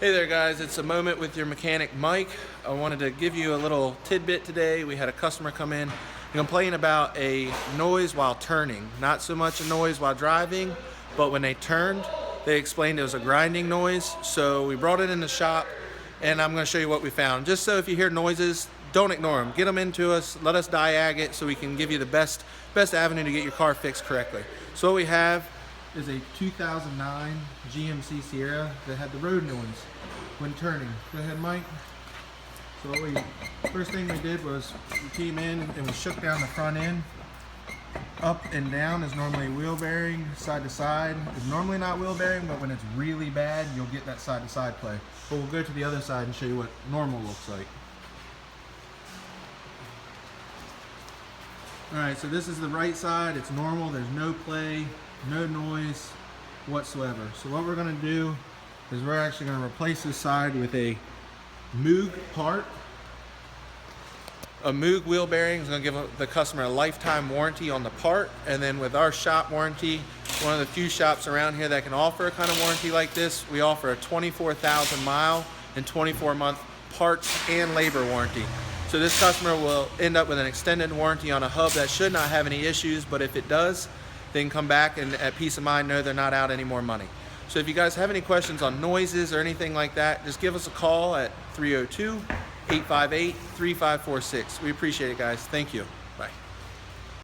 Hey there guys, it's a moment with your mechanic Mike. I wanted to give you a little tidbit today. We had a customer come in and complain about a noise while turning. Not so much a noise while driving, but when they turned, they explained it was a grinding noise. So we brought it in the shop and I'm going to show you what we found. Just so if you hear noises, don't ignore them. Get them into us, let us diag it so we can give you the best avenue to get your car fixed correctly. So what we have is a 2009 GMC Sierra that had the road noise when turning. Go ahead, Mike. So first thing we did was we came in and we shook down the front end. Up and down is normally wheel bearing, side to side is normally not wheel bearing, but when it's really bad, you'll get that side to side play. But we'll go to the other side and show you what normal looks like. Alright, so this is the right side, it's normal, there's no play, no noise whatsoever. So what we're going to do is we're actually going to replace this side with a Moog part. A Moog wheel bearing is going to give the customer a lifetime warranty on the part, and then with our shop warranty, one of the few shops around here that can offer a kind of warranty like this, we offer a 24,000 mile and 24-month parts and labor warranty. So this customer will end up with an extended warranty on a hub that should not have any issues, but if it does, they can come back and at peace of mind know they're not out any more money. So if you guys have any questions on noises or anything like that, just give us a call at 302-858-3546. We appreciate it, guys. Thank you.